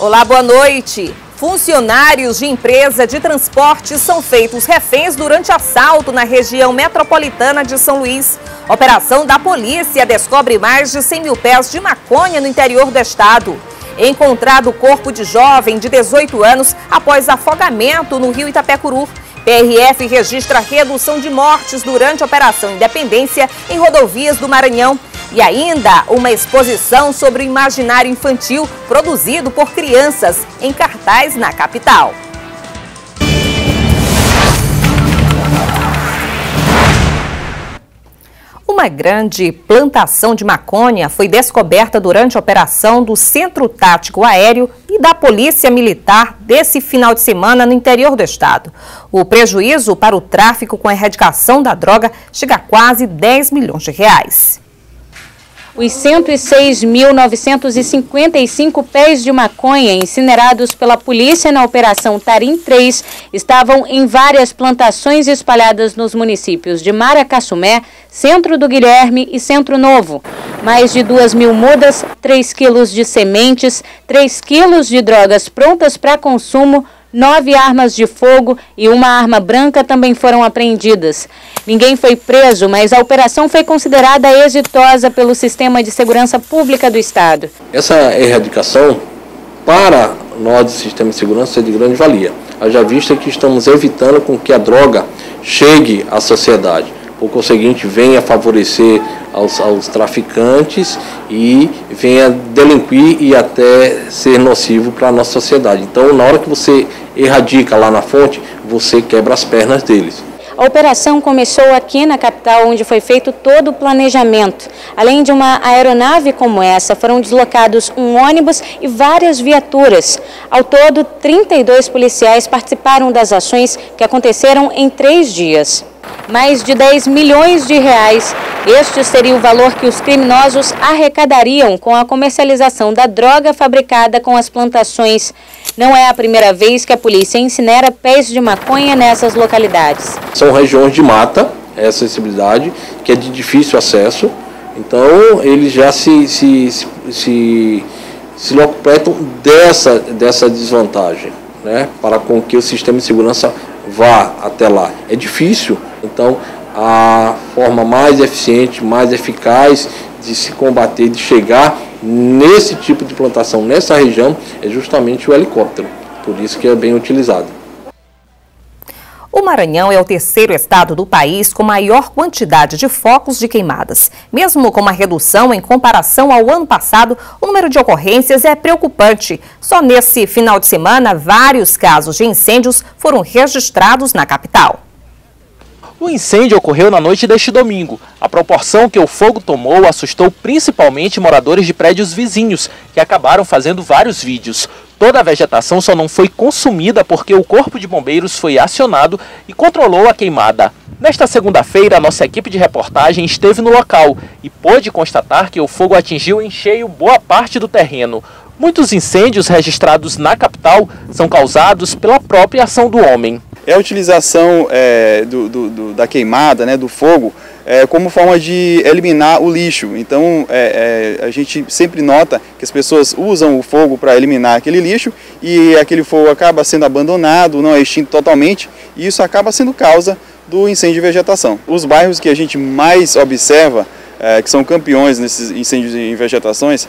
Olá, boa noite. Funcionários de empresa de transporte são feitos reféns durante assalto na região metropolitana de São Luís. Operação da polícia descobre mais de 100 mil pés de maconha no interior do estado. Encontrado o corpo de jovem de 18 anos após afogamento no rio Itapecuru. PRF registra redução de mortes durante a Operação Independência em rodovias do Maranhão. E ainda uma exposição sobre o imaginário infantil produzido por crianças em cartaz na capital. Uma grande plantação de maconha foi descoberta durante a operação do Centro Tático Aéreo e da Polícia Militar desse final de semana no interior do estado. O prejuízo para o tráfico com a erradicação da droga chega a quase 10 milhões de reais. Os 106.955 pés de maconha incinerados pela polícia na Operação Tarim 3 estavam em várias plantações espalhadas nos municípios de Maracassumé, Centro do Guilherme e Centro Novo. Mais de 2.000 mudas, 3 quilos de sementes, 3 quilos de drogas prontas para consumo, 9 armas de fogo e uma arma branca também foram apreendidas. Ninguém foi preso, mas a operação foi considerada exitosa pelo Sistema de Segurança Pública do Estado. Essa erradicação, para nós do Sistema de Segurança, é de grande valia. Haja vista que estamos evitando com que a droga chegue à sociedade. Por conseguinte, venha favorecer aos traficantes e venha delinquir e até ser nocivo para a nossa sociedade. Então, na hora que você erradica lá na fonte, você quebra as pernas deles. A operação começou aqui na capital, onde foi feito todo o planejamento. Além de uma aeronave como essa, foram deslocados um ônibus e várias viaturas. Ao todo, 32 policiais participaram das ações que aconteceram em 3 dias. Mais de 10 milhões de reais. Este seria o valor que os criminosos arrecadariam com a comercialização da droga fabricada com as plantações. Não é a primeira vez que a polícia incinera pés de maconha nessas localidades. São regiões de mata, essa sensibilidade, que é de difícil acesso. Então, eles já se locupletam dessa desvantagem, né, para com que o sistema de segurança vá até lá. É difícil, então a forma mais eficiente, mais eficaz de se combater, de chegar nesse tipo de plantação, nessa região, é justamente o helicóptero. Por isso que é bem utilizado. O Maranhão é o terceiro estado do país com maior quantidade de focos de queimadas. Mesmo com uma redução em comparação ao ano passado, o número de ocorrências é preocupante. Só nesse final de semana, vários casos de incêndios foram registrados na capital. O incêndio ocorreu na noite deste domingo. A proporção que o fogo tomou assustou principalmente moradores de prédios vizinhos, que acabaram fazendo vários vídeos. Toda a vegetação só não foi consumida porque o Corpo de Bombeiros foi acionado e controlou a queimada. Nesta segunda-feira, a nossa equipe de reportagem esteve no local e pôde constatar que o fogo atingiu em cheio boa parte do terreno. Muitos incêndios registrados na capital são causados pela própria ação do homem. É a utilização da queimada, né, do fogo, como forma de eliminar o lixo. Então, a gente sempre nota que as pessoas usam o fogo para eliminar aquele lixo e aquele fogo acaba sendo abandonado, não é extinto totalmente, e isso acaba sendo causa do incêndio de vegetação. Os bairros que a gente mais observa, que são campeões nesses incêndios em vegetações,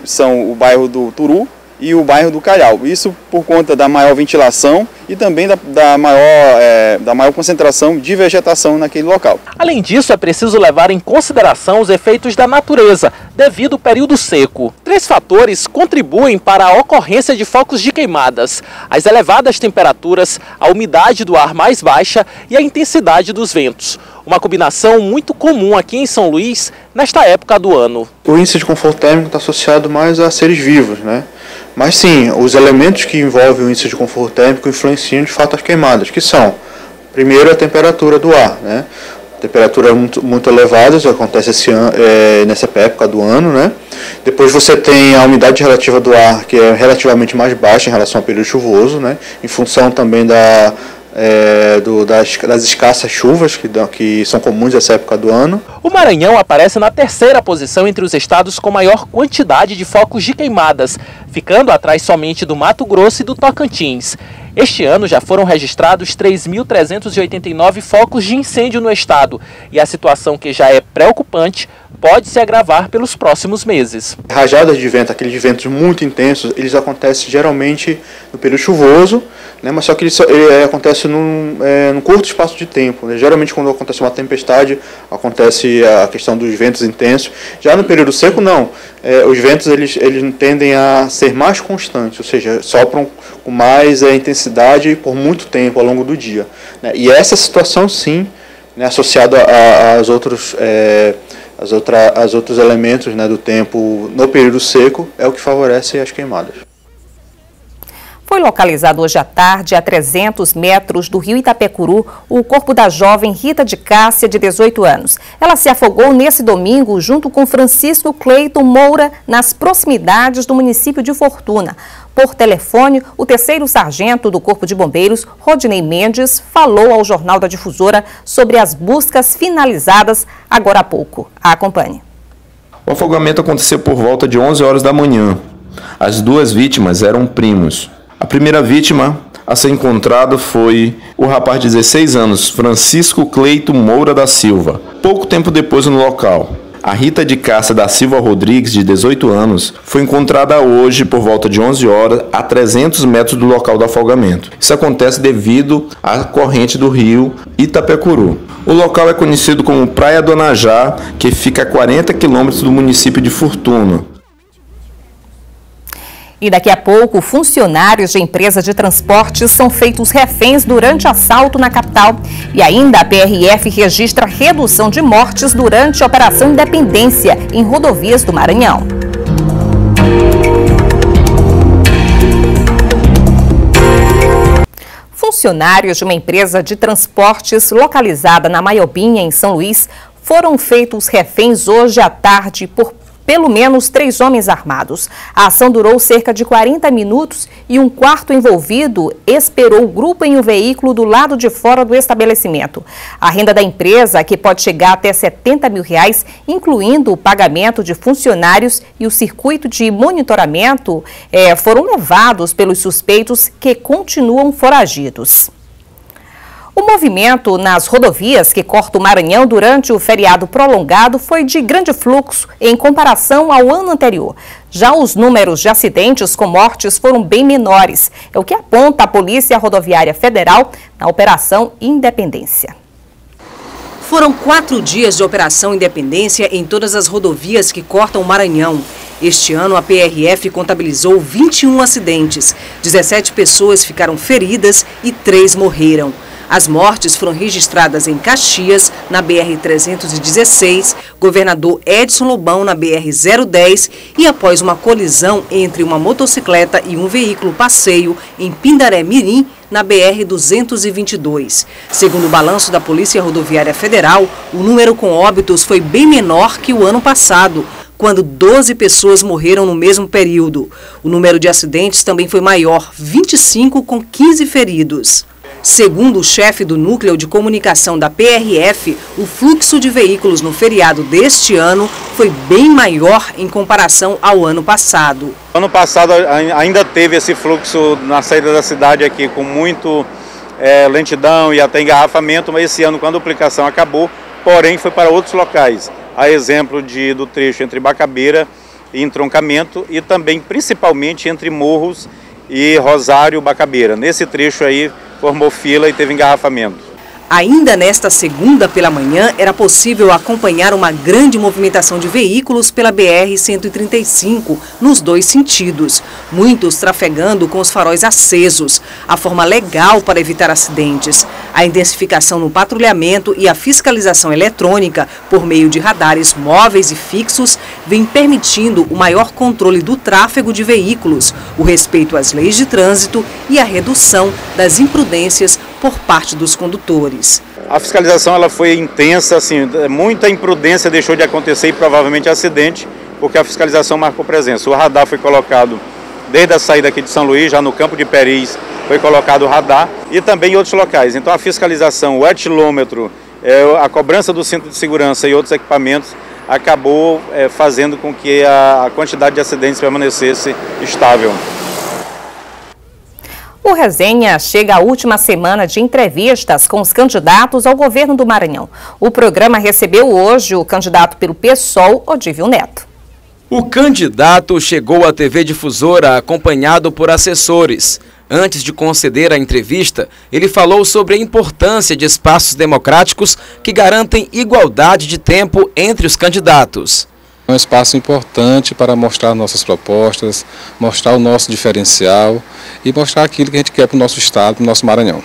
são o bairro do Turu e o bairro do Calhau. Isso por conta da maior ventilação e também da maior concentração de vegetação naquele local. Além disso, é preciso levar em consideração os efeitos da natureza, devido ao período seco. 3 fatores contribuem para a ocorrência de focos de queimadas: as elevadas temperaturas, a umidade do ar mais baixa e a intensidade dos ventos. Uma combinação muito comum aqui em São Luís nesta época do ano. O índice de conforto térmico está associado mais a seres vivos, né? Mas sim, os elementos que envolvem o índice de conforto térmico influenciam de fato as queimadas, que são, primeiro, a temperatura do ar, né? Temperatura muito elevada, isso acontece nessa época do ano, né? Depois você tem a umidade relativa do ar, que é relativamente mais baixa em relação ao período chuvoso, né? Em função também das escassas chuvas que são comuns nessa época do ano. O Maranhão aparece na terceira posição entre os estados com maior quantidade de focos de queimadas, ficando atrás somente do Mato Grosso e do Tocantins. Este ano já foram registrados 3.389 focos de incêndio no estado e a situação, que já é preocupante, pode se agravar pelos próximos meses. Rajadas de vento, aqueles ventos muito intensos, eles acontecem geralmente no período chuvoso, né, mas só que ele acontece num curto espaço de tempo. Né? Geralmente quando acontece uma tempestade, acontece a questão dos ventos intensos. Já no período seco, não. Os ventos eles tendem a ser mais constantes, ou seja, sopram com mais intensidade por muito tempo ao longo do dia. Né? E essa situação, sim, né, associada aos outros elementos, né, do tempo no período seco, é o que favorece as queimadas. Foi localizado hoje à tarde, a 300 metros do rio Itapecuru, o corpo da jovem Rita de Cássia, de 18 anos. Ela se afogou nesse domingo junto com Francisco Cleiton Moura, nas proximidades do município de Fortuna. Por telefone, o terceiro sargento do Corpo de Bombeiros, Rodinei Mendes, falou ao Jornal da Difusora sobre as buscas finalizadas agora há pouco. Acompanhe. O afogamento aconteceu por volta de 11 horas da manhã. As duas vítimas eram primos. A primeira vítima a ser encontrado foi o rapaz de 16 anos, Francisco Cleiton Moura da Silva. Pouco tempo depois no local, a Rita de Cássia da Silva Rodrigues, de 18 anos, foi encontrada hoje por volta de 11 horas a 300 metros do local do afogamento. Isso acontece devido à corrente do rio Itapecuru. O local é conhecido como Praia do Anajá, que fica a 40 quilômetros do município de Fortuna. E daqui a pouco, funcionários de empresa de transportes são feitos reféns durante assalto na capital. E ainda a PRF registra redução de mortes durante a Operação Independência em rodovias do Maranhão. Funcionários de uma empresa de transportes localizada na Maiobinha, em São Luís, foram feitos reféns hoje à tarde por pelo menos 3 homens armados. A ação durou cerca de 40 minutos e um quarto envolvido esperou o grupo em um veículo do lado de fora do estabelecimento. A renda da empresa, que pode chegar até R$70 mil, incluindo o pagamento de funcionários e o circuito de monitoramento, foram levados pelos suspeitos, que continuam foragidos. O movimento nas rodovias que cortam o Maranhão durante o feriado prolongado foi de grande fluxo em comparação ao ano anterior. Já os números de acidentes com mortes foram bem menores. É o que aponta a Polícia Rodoviária Federal na Operação Independência. Foram 4 dias de Operação Independência em todas as rodovias que cortam o Maranhão. Este ano, a PRF contabilizou 21 acidentes. 17 pessoas ficaram feridas e 3 morreram. As mortes foram registradas em Caxias, na BR-316, Governador Edson Lobão, na BR-010 e após uma colisão entre uma motocicleta e um veículo passeio em Pindaré Mirim, na BR-222. Segundo o balanço da Polícia Rodoviária Federal, o número com óbitos foi bem menor que o ano passado, quando 12 pessoas morreram no mesmo período. O número de acidentes também foi maior, 25 com 15 feridos. Segundo o chefe do Núcleo de Comunicação da PRF, o fluxo de veículos no feriado deste ano foi bem maior em comparação ao ano passado. Ano passado ainda teve esse fluxo na saída da cidade aqui com muito lentidão e até engarrafamento, mas esse ano, com a duplicação, acabou, porém foi para outros locais. A exemplo do trecho entre Bacabeira e entroncamento e também principalmente entre Morros e Rosário Bacabeira. Nesse trecho aí formou fila e teve engarrafamento. Ainda nesta segunda pela manhã, era possível acompanhar uma grande movimentação de veículos pela BR-135, nos 2 sentidos. Muitos trafegando com os faróis acesos, a forma legal para evitar acidentes. A intensificação no patrulhamento e a fiscalização eletrônica, por meio de radares móveis e fixos, vem permitindo o maior controle do tráfego de veículos, o respeito às leis de trânsito e a redução das imprudências por parte dos condutores. A fiscalização ela foi intensa, assim, muita imprudência deixou de acontecer e provavelmente acidente, porque a fiscalização marcou presença. O radar foi colocado desde a saída aqui de São Luís, já no campo de Peris, foi colocado o radar e também em outros locais. Então a fiscalização, o etilômetro, a cobrança do cinto de segurança e outros equipamentos acabou fazendo com que a quantidade de acidentes permanecesse estável. O Resenha chega à última semana de entrevistas com os candidatos ao governo do Maranhão. O programa recebeu hoje o candidato pelo PSOL, Odívio Neto. O candidato chegou à TV Difusora acompanhado por assessores. Antes de conceder a entrevista, ele falou sobre a importância de espaços democráticos que garantem igualdade de tempo entre os candidatos. É um espaço importante para mostrar nossas propostas, mostrar o nosso diferencial e mostrar aquilo que a gente quer para o nosso estado, para o nosso Maranhão.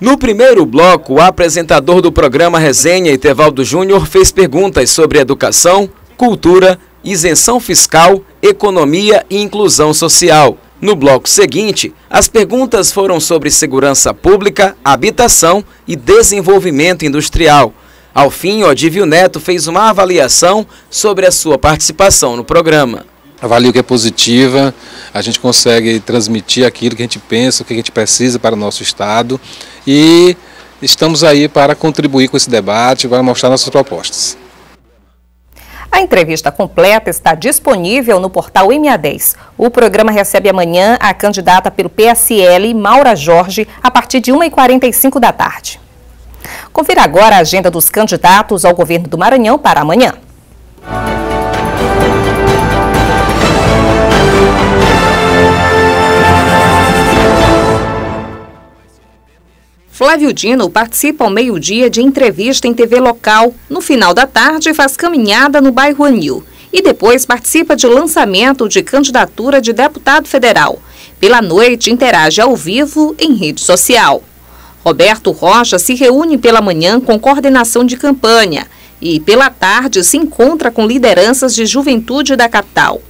No primeiro bloco, o apresentador do programa Resenha, Etevaldo Júnior, fez perguntas sobre educação, cultura, isenção fiscal, economia e inclusão social. No bloco seguinte, as perguntas foram sobre segurança pública, habitação e desenvolvimento industrial. Ao fim, Odívio Neto fez uma avaliação sobre a sua participação no programa. Avalio que é positiva, a gente consegue transmitir aquilo que a gente pensa, o que a gente precisa para o nosso estado e estamos aí para contribuir com esse debate, para mostrar nossas propostas. A entrevista completa está disponível no portal MA10. O programa recebe amanhã a candidata pelo PSL, Maura Jorge, a partir de 1h45 da tarde. Confira agora a agenda dos candidatos ao governo do Maranhão para amanhã. Flávio Dino participa ao meio-dia de entrevista em TV local. No final da tarde, faz caminhada no bairro Anil. E depois participa de lançamento de candidatura de deputado federal. Pela noite, interage ao vivo em rede social. Roberto Rocha se reúne pela manhã com coordenação de campanha e, pela tarde, se encontra com lideranças de juventude da capital.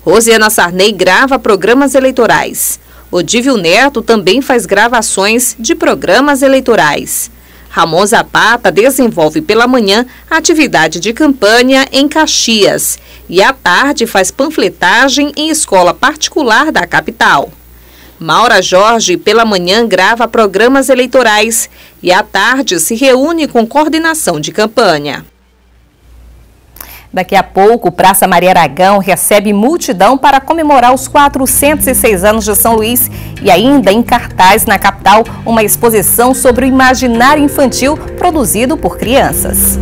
Rosiana Sarney grava programas eleitorais. Odívio Neto também faz gravações de programas eleitorais. Ramon Zapata desenvolve pela manhã atividade de campanha em Caxias e à tarde faz panfletagem em escola particular da capital. Maura Jorge, pela manhã, grava programas eleitorais e à tarde se reúne com coordenação de campanha. Daqui a pouco, Praça Maria Aragão recebe multidão para comemorar os 406 anos de São Luís e ainda em cartaz na capital uma exposição sobre o imaginário infantil produzido por crianças.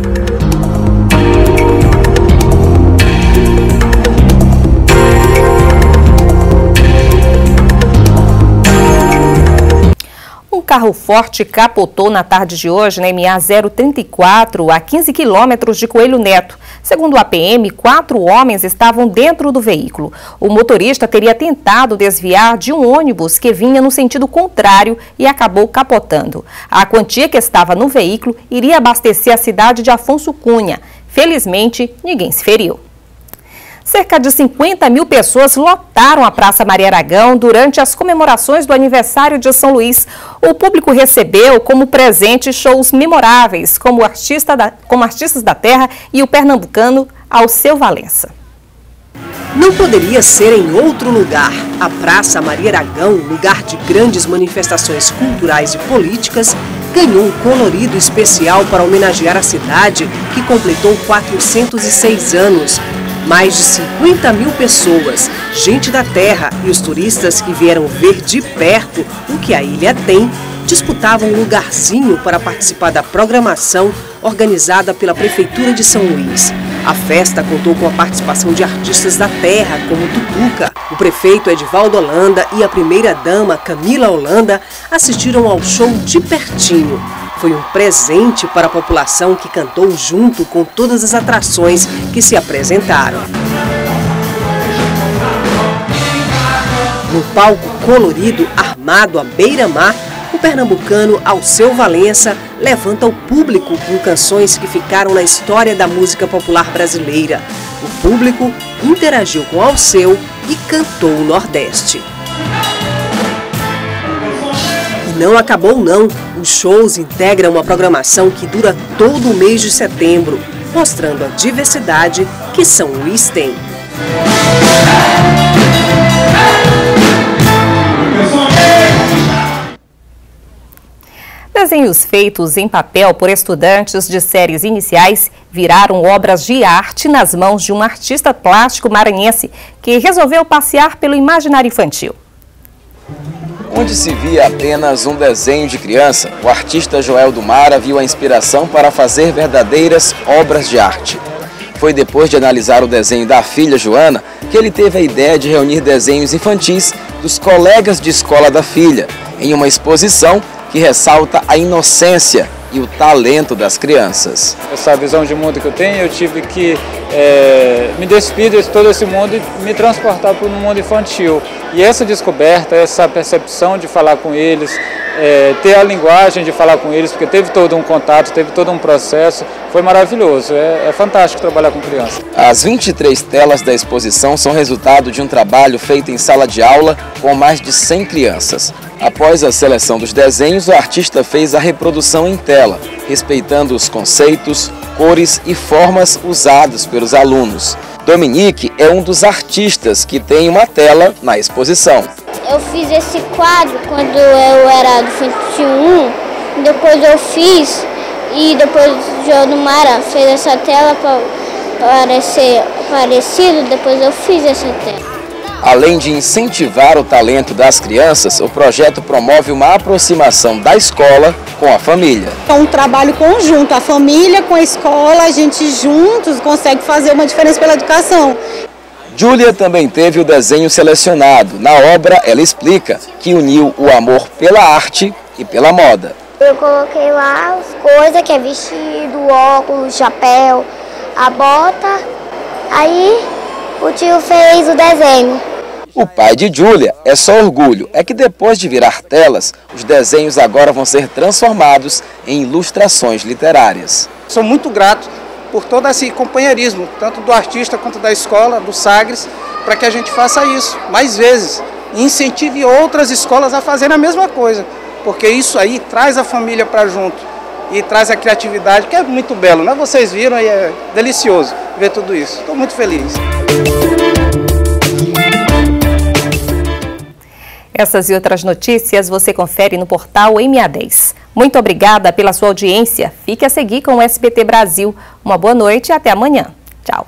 Um carro forte capotou na tarde de hoje na MA 034, a 15 quilômetros de Coelho Neto. Segundo a PM, 4 homens estavam dentro do veículo. O motorista teria tentado desviar de um ônibus que vinha no sentido contrário e acabou capotando. A quantia que estava no veículo iria abastecer a cidade de Afonso Cunha. Felizmente, ninguém se feriu. Cerca de 50 mil pessoas lotaram a Praça Maria Aragão durante as comemorações do aniversário de São Luís. O público recebeu como presente shows memoráveis, como Artistas da Terra e o pernambucano Alceu Valença. Não poderia ser em outro lugar. A Praça Maria Aragão, lugar de grandes manifestações culturais e políticas, ganhou um colorido especial para homenagear a cidade que completou 406 anos. Mais de 50 mil pessoas, gente da terra e os turistas que vieram ver de perto o que a ilha tem, disputavam um lugarzinho para participar da programação organizada pela Prefeitura de São Luís. A festa contou com a participação de artistas da terra, como Tutuca. O prefeito Edivaldo Holanda e a primeira-dama Camila Holanda assistiram ao show de pertinho. Foi um presente para a população que cantou junto com todas as atrações que se apresentaram. No palco colorido armado à beira-mar, o pernambucano Alceu Valença levanta o público com canções que ficaram na história da música popular brasileira. O público interagiu com Alceu e cantou o Nordeste. E não acabou não, os shows integram uma programação que dura todo o mês de setembro, mostrando a diversidade que São Luís tem. desenhos feitos em papel por estudantes de séries iniciais viraram obras de arte nas mãos de um artista plástico maranhense que resolveu passear pelo imaginário infantil. Onde se via apenas um desenho de criança, o artista Joel do Mara viu a inspiração para fazer verdadeiras obras de arte. Foi depois de analisar o desenho da filha Joana que ele teve a ideia de reunir desenhos infantis dos colegas de escola da filha, em uma exposição que ressalta a inocência e o talento das crianças. Essa visão de mundo que eu tenho, eu tive que me despir de todo esse mundo e me transportar para o mundo infantil. E essa descoberta, essa percepção de falar com eles, ter a linguagem de falar com eles, porque teve todo um contato, teve todo um processo, foi maravilhoso. É fantástico trabalhar com criança. As 23 telas da exposição são resultado de um trabalho feito em sala de aula com mais de 100 crianças. Após a seleção dos desenhos, o artista fez a reprodução em tela, respeitando os conceitos, cores e formas usados pelos alunos. Dominique é um dos artistas que tem uma tela na exposição. Eu fiz esse quadro quando eu era do Infantil 1, depois eu fiz e depois o Joel do Mara fez essa tela para parecer parecido, depois eu fiz essa tela. Além de incentivar o talento das crianças, o projeto promove uma aproximação da escola com a família. É um trabalho conjunto, a família com a escola, a gente juntos consegue fazer uma diferença pela educação. Júlia também teve o desenho selecionado. Na obra, ela explica que uniu o amor pela arte e pela moda. Eu coloquei lá as coisas, que é vestido, óculos, chapéu, a bota, aí o tio fez o desenho. O pai de Júlia é só orgulho, é que depois de virar telas, os desenhos agora vão ser transformados em ilustrações literárias. Sou muito grato por todo esse companheirismo, tanto do artista quanto da escola, do Sagres, para que a gente faça isso mais vezes e incentive outras escolas a fazerem a mesma coisa, porque isso aí traz a família para junto e traz a criatividade, que é muito belo, né? Vocês viram e é delicioso ver tudo isso. Estou muito feliz. Essas e outras notícias você confere no portal MA10. Muito obrigada pela sua audiência. Fique a seguir com o SBT Brasil. Uma boa noite e até amanhã. Tchau.